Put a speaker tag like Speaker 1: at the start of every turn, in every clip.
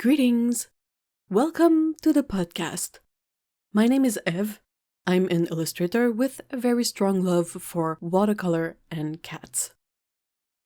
Speaker 1: Greetings! Welcome to the podcast. My name is Ev. I'm an illustrator with a very strong love for watercolor and cats.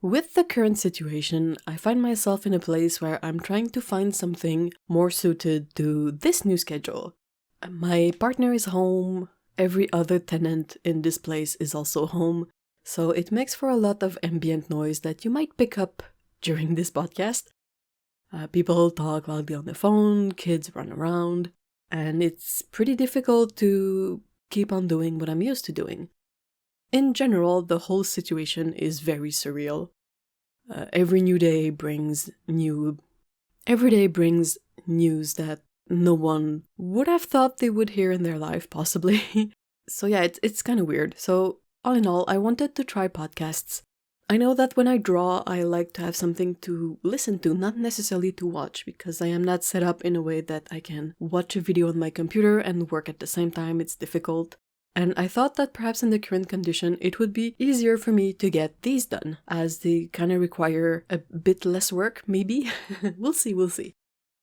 Speaker 1: With the current situation, I find myself in a place where I'm trying to find something more suited to this new schedule. My partner is home, every other tenant in this place is also home, so it makes for a lot of ambient noise that you might pick up during this podcast. People talk loudly on the phone, kids run around, and it's pretty difficult to keep on doing what I'm used to doing. In general, the whole situation is very surreal. Every day brings news that no one would have thought they would hear in their life, possibly. So yeah, it's kind of weird. So all in all, I wanted to try podcasts. I know that when I draw, I like to have something to listen to, not necessarily to watch, because I am not set up in a way that I can watch a video on my computer and work at the same time. It's difficult. And I thought that perhaps in the current condition, it would be easier for me to get these done, as they kind of require a bit less work, maybe? We'll see.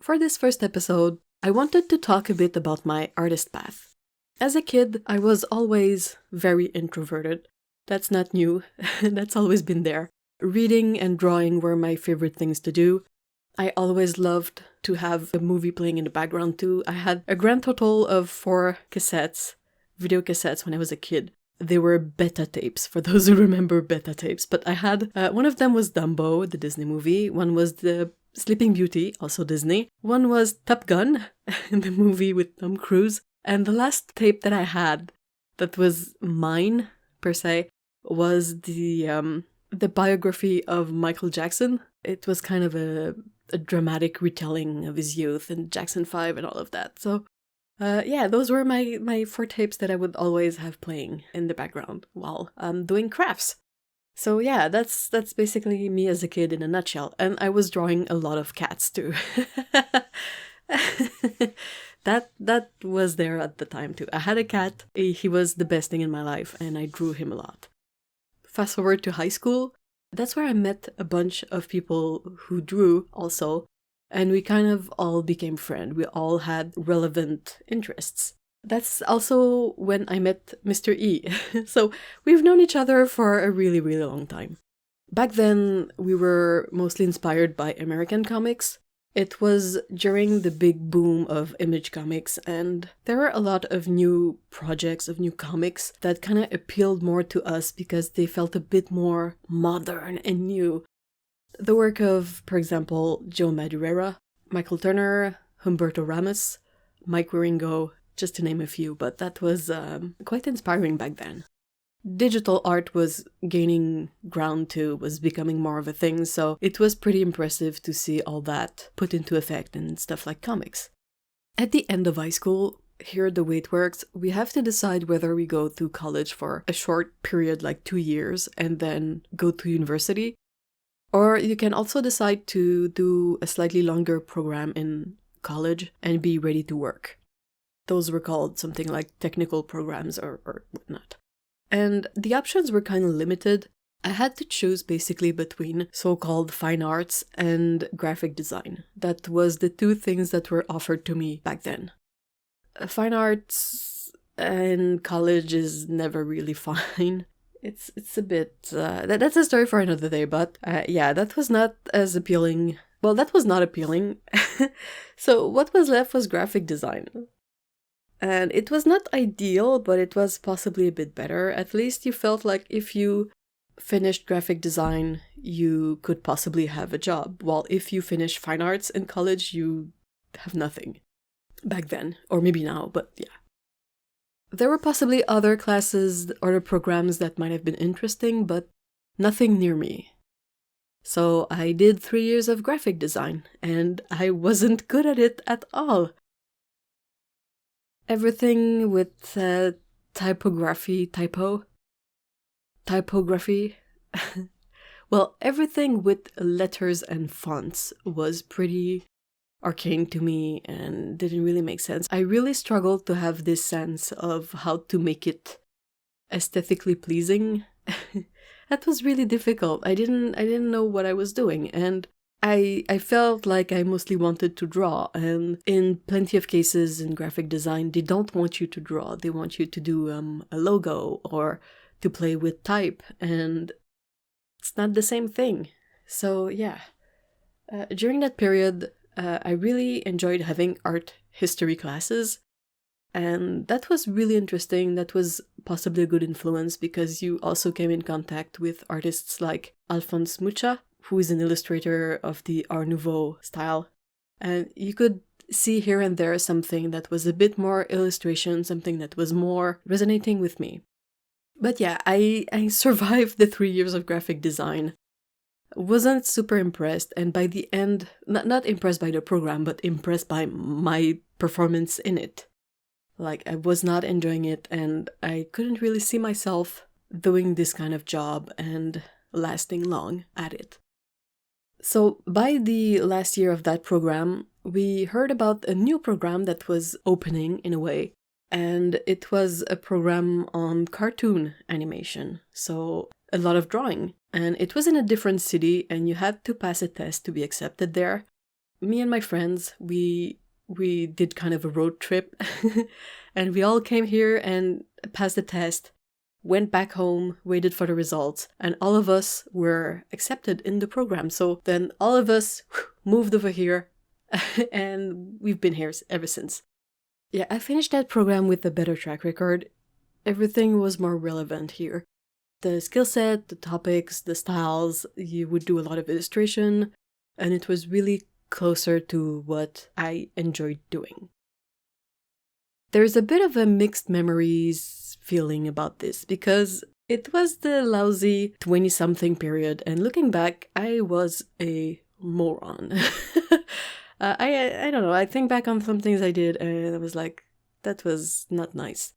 Speaker 1: For this first episode, I wanted to talk a bit about my artist path. As a kid, I was always very introverted. That's not new, that's always been there. Reading and drawing were my favorite things to do. I always loved to have a movie playing in the background too. I had a grand total of 4 video cassettes when I was a kid. They were beta tapes, for those who remember beta tapes. But I had, one of them was Dumbo, the Disney movie. One was the Sleeping Beauty, also Disney. One was Top Gun, the movie with Tom Cruise. And the last tape that I had, that was mine, per se, was the biography of Michael Jackson. It was kind of a dramatic retelling of his youth and Jackson 5 and all of that. So those were my 4 tapes that I would always have playing in the background while doing crafts. So yeah, that's basically me as a kid in a nutshell. And I was drawing a lot of cats too. That was there at the time too. I had a cat. He was the best thing in my life, and I drew him a lot. Fast forward to high school. That's where I met a bunch of people who drew also, and we kind of all became friends. We all had relevant interests. That's also when I met Mr. E. So we've known each other for a really, really long time. Back then, we were mostly inspired by American comics. It was during the big boom of Image Comics, and there were a lot of new projects, of new comics that kind of appealed more to us because they felt a bit more modern and new. The work of, for example, Joe Madureira, Michael Turner, Humberto Ramos, Mike Wieringo, just to name a few, but that was quite inspiring back then. Digital art was gaining ground too, was becoming more of a thing, so it was pretty impressive to see all that put into effect in stuff like comics. At the end of high school, here the way it works, we have to decide whether we go to college for a short period like 2 years and then go to university, or you can also decide to do a slightly longer program in college and be ready to work. Those were called something like technical programs or whatnot. And the options were kind of limited. I had to choose basically between so-called fine arts and graphic design. That was the 2 things that were offered to me back then. Fine arts and college is never really fine. It's a bit... that's a story for another day, but that was not as appealing. Well, that was not appealing. So what was left was graphic design. And it was not ideal, but it was possibly a bit better. At least you felt like if you finished graphic design, you could possibly have a job. While if you finish fine arts in college, you have nothing. Back then, or maybe now, but yeah. There were possibly other classes or other programs that might have been interesting, but nothing near me. So I did 3 years of graphic design, and I wasn't good at it at all. Everything with typography. Well, everything with letters and fonts was pretty arcane to me and didn't really make sense. I really struggled to have this sense of how to make it aesthetically pleasing. That was really difficult. I didn't know what I was doing, and I felt like I mostly wanted to draw, and in plenty of cases in graphic design, they don't want you to draw. They want you to do a logo or to play with type, and it's not the same thing. So yeah, during that period, I really enjoyed having art history classes, and that was really interesting. That was possibly a good influence because you also came in contact with artists like Alphonse Mucha, who is an illustrator of the Art Nouveau style. And you could see here and there something that was a bit more illustration, something that was more resonating with me. But yeah, I survived the 3 years of graphic design. Wasn't super impressed, and by the end, not impressed by the program, but impressed by my performance in it. Like, I was not enjoying it, and I couldn't really see myself doing this kind of job and lasting long at it. So by the last year of that program, we heard about a new program that was opening in a way, and it was a program on cartoon animation, so a lot of drawing. And it was in a different city, and you had to pass a test to be accepted there. Me and my friends, we did kind of a road trip, and we all came here and passed the test, went back home, waited for the results, and all of us were accepted in the program. So then all of us moved over here, and we've been here ever since. Yeah, I finished that program with a better track record. Everything was more relevant here. The skill set, the topics, the styles, you would do a lot of illustration, and it was really closer to what I enjoyed doing. There's a bit of a mixed memories feeling about this because it was the lousy 20-something period, and looking back, I was a moron. I don't know, I think back on some things I did and I was like, that was not nice.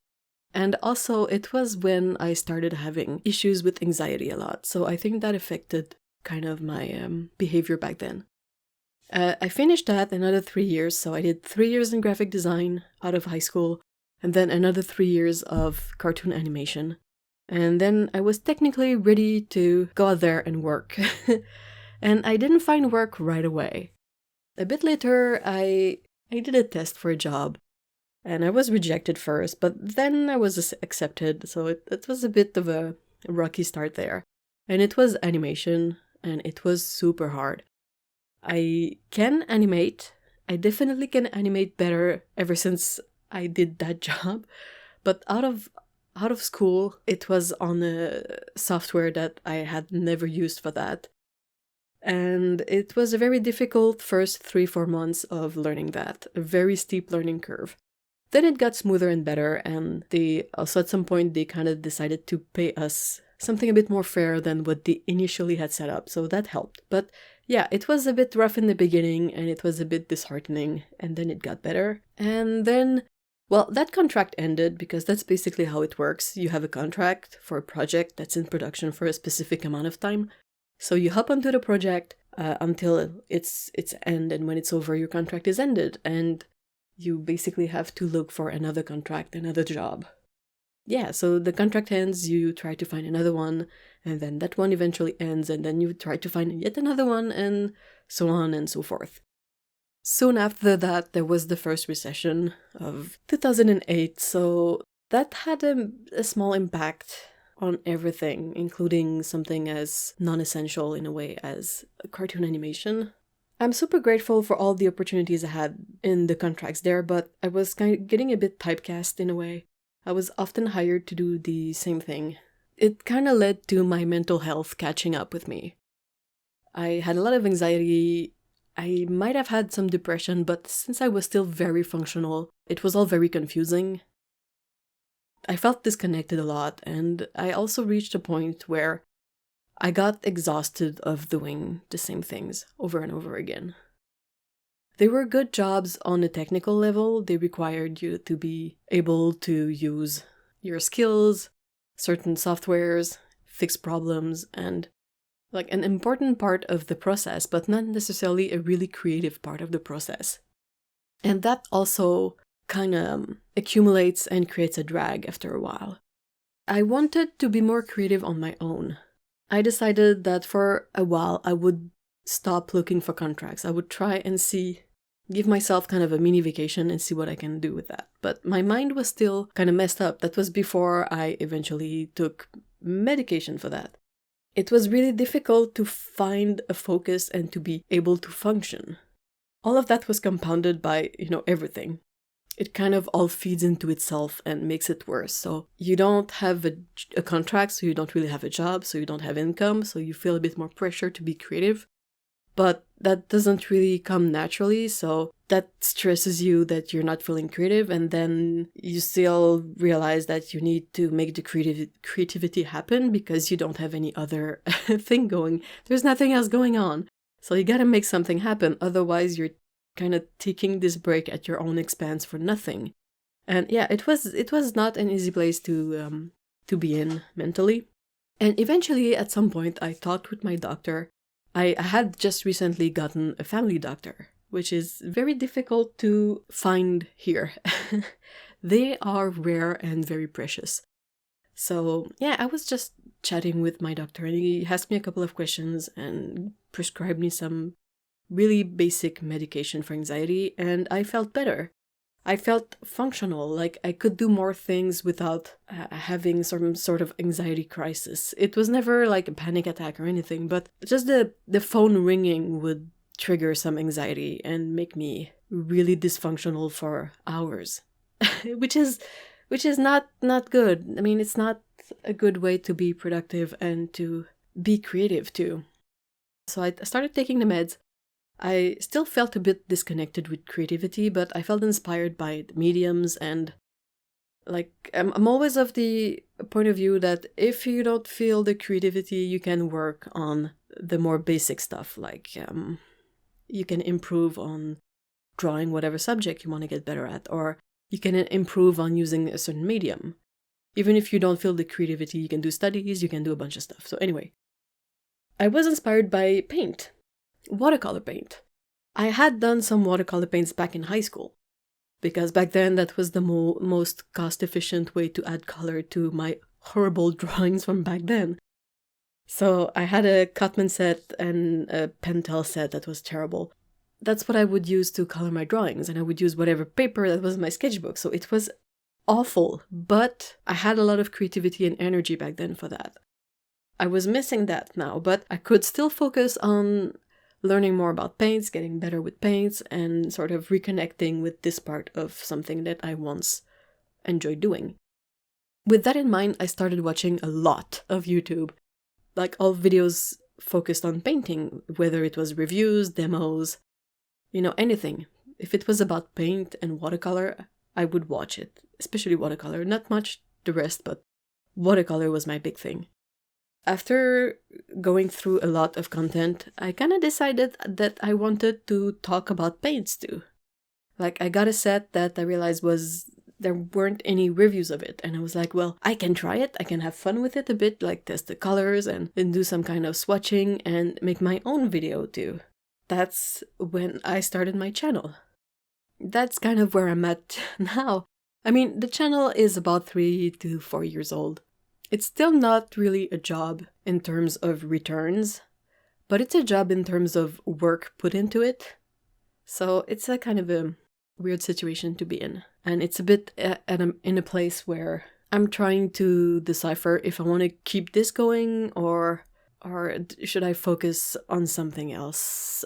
Speaker 1: And also, it was when I started having issues with anxiety a lot, so I think that affected kind of my behavior back then. I finished that another 3 years, so I did 3 years in graphic design out of high school, and then another 3 years of cartoon animation. And then I was technically ready to go out there and work. And I didn't find work right away. A bit later, I did a test for a job, and I was rejected first, but then I was accepted, so it was a bit of a rocky start there. And it was animation, and it was super hard. I can animate. I definitely can animate better ever since I did that job. But out of school, it was on a software that I had never used for that. And it was a very difficult first 3-4 months of learning that. A very steep learning curve. Then it got smoother and better, and they also at some point they kind of decided to pay us something a bit more fair than what they initially had set up, so that helped. But yeah, it was a bit rough in the beginning, and it was a bit disheartening, and then it got better. And then, well, that contract ended, because that's basically how it works. You have a contract for a project that's in production for a specific amount of time. So you hop onto the project until its end, and when it's over, your contract is ended, and you basically have to look for another contract, another job. Yeah, so the contract ends, you try to find another one, and then that one eventually ends, and then you try to find yet another one, and so on and so forth. Soon after that, there was the first recession of 2008, so that had a small impact on everything, including something as non-essential in a way as cartoon animation. I'm super grateful for all the opportunities I had in the contracts there, but I was kind of getting a bit typecast in a way. I was often hired to do the same thing. It kind of led to my mental health catching up with me. I had a lot of anxiety. I might have had some depression, but since I was still very functional, it was all very confusing. I felt disconnected a lot, and I also reached a point where I got exhausted of doing the same things over and over again. They were good jobs on a technical level. They required you to be able to use your skills, certain softwares, fix problems, and like an important part of the process, but not necessarily a really creative part of the process. And that also kind of accumulates and creates a drag after a while. I wanted to be more creative on my own. I decided that for a while I would stop looking for contracts. I would try and give myself kind of a mini vacation and see what I can do with that. But my mind was still kind of messed up. That was before I eventually took medication for that. It was really difficult to find a focus and to be able to function. All of that was compounded by, everything. It kind of all feeds into itself and makes it worse. So you don't have a contract, so you don't really have a job, so you don't have income, so you feel a bit more pressure to be creative. But that doesn't really come naturally, so that stresses you that you're not feeling creative, and then you still realize that you need to make the creativity happen because you don't have any other thing going. There's nothing else going on. So you gotta make something happen, otherwise you're kind of taking this break at your own expense for nothing. And yeah, it was not an easy place to be in mentally. And eventually, at some point, I talked with my doctor. I had just recently gotten a family doctor, which is very difficult to find here. They are rare and very precious. So yeah, I was just chatting with my doctor and he asked me a couple of questions and prescribed me some really basic medication for anxiety, and I felt better. I felt functional, like I could do more things without having some sort of anxiety crisis. It was never like a panic attack or anything, but just the phone ringing would trigger some anxiety and make me really dysfunctional for hours, which is not good. I mean, it's not a good way to be productive and to be creative too. So I started taking the meds. I still felt a bit disconnected with creativity, but I felt inspired by the mediums, and I'm always of the point of view that if you don't feel the creativity, you can work on the more basic stuff, you can improve on drawing whatever subject you want to get better at, or you can improve on using a certain medium. Even if you don't feel the creativity, you can do studies, you can do a bunch of stuff. So anyway, I was inspired by paint. Watercolor paint. I had done some watercolor paints back in high school, because back then that was the most cost-efficient way to add color to my horrible drawings from back then. So I had a Cutman set and a Pentel set that was terrible. That's what I would use to color my drawings, and I would use whatever paper that was in my sketchbook, so it was awful, but I had a lot of creativity and energy back then for that. I was missing that now, but I could still focus on learning more about paints, getting better with paints, and sort of reconnecting with this part of something that I once enjoyed doing. With that in mind, I started watching a lot of YouTube, like all videos focused on painting, whether it was reviews, demos, anything. If it was about paint and watercolor, I would watch it, especially watercolor. Not much the rest, but watercolor was my big thing. After going through a lot of content, I kind of decided that I wanted to talk about paints too. I got a set that I realized there weren't any reviews of it, and I was like, well, I can try it, I can have fun with it a bit, test the colors and then do some kind of swatching and make my own video too. That's when I started my channel. That's kind of where I'm at now. I mean, the channel is about 3 to 4 years old. It's still not really a job in terms of returns, but it's a job in terms of work put into it. So it's a kind of a weird situation to be in. And it's a bit in a place where I'm trying to decipher if I want to keep this going or should I focus on something else.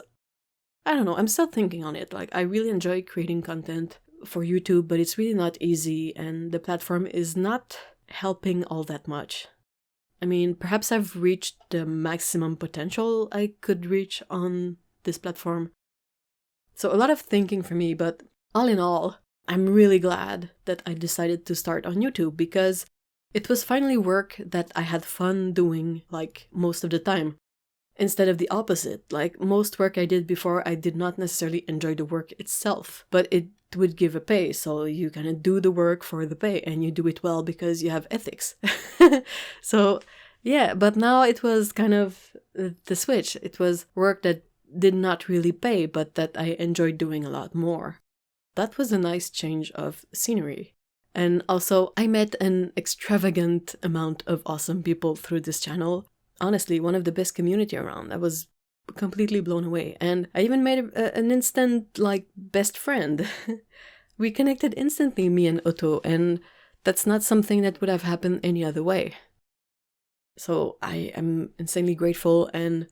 Speaker 1: I don't know, I'm still thinking on it. I really enjoy creating content for YouTube, but it's really not easy, and the platform is not helping all that much. I mean, perhaps I've reached the maximum potential I could reach on this platform. So a lot of thinking for me, but all in all, I'm really glad that I decided to start on YouTube, because it was finally work that I had fun doing, most of the time, instead of the opposite. Most work I did before, I did not necessarily enjoy the work itself, but it would give a pay, so you kind of do the work for the pay, and you do it well because you have ethics. So yeah, but now it was kind of the switch. It was work that did not really pay, but that I enjoyed doing a lot more. That was a nice change of scenery. And also, I met an extravagant amount of awesome people through this channel. Honestly, one of the best community around. I was completely blown away. And I even made an instant, like, best friend. We connected instantly, me and Otto, and that's not something that would have happened any other way. So I am insanely grateful and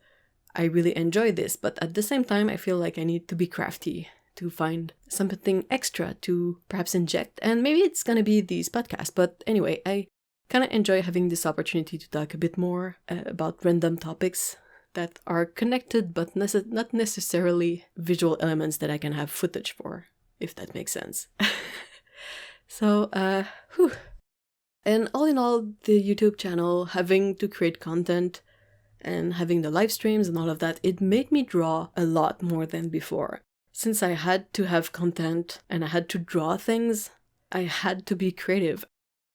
Speaker 1: I really enjoy this, but at the same time, I feel like I need to be crafty to find something extra to perhaps inject. And maybe it's gonna be these podcasts, but anyway, I kind of enjoy having this opportunity to talk a bit more about random topics that are connected, but not necessarily visual elements that I can have footage for, if that makes sense. So, whew. And all in all, the YouTube channel, having to create content and having the live streams and all of that, it made me draw a lot more than before. Since I had to have content and I had to draw things, I had to be creative.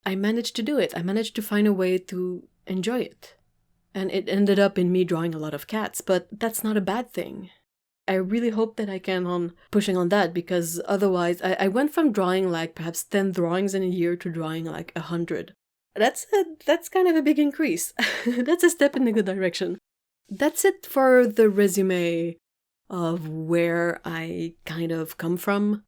Speaker 1: I managed to do it. I managed to find a way to enjoy it. And it ended up in me drawing a lot of cats, but that's not a bad thing. I really hope that I can on pushing on that, because otherwise I went from drawing like perhaps 10 drawings in a year to drawing like 100. That's kind of a big increase. That's a step in the good direction. That's it for the resume of where I kind of come from.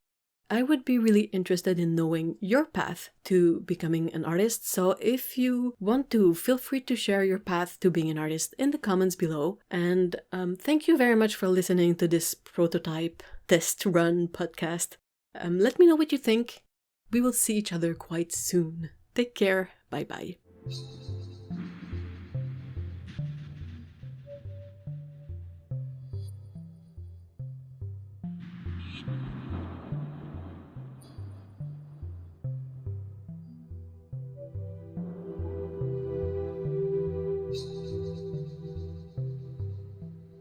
Speaker 1: I would be really interested in knowing your path to becoming an artist, so if you want to, feel free to share your path to being an artist in the comments below. And thank you very much for listening to this prototype test run podcast. Let me know what you think. We will see each other quite soon. Take care. Bye-bye.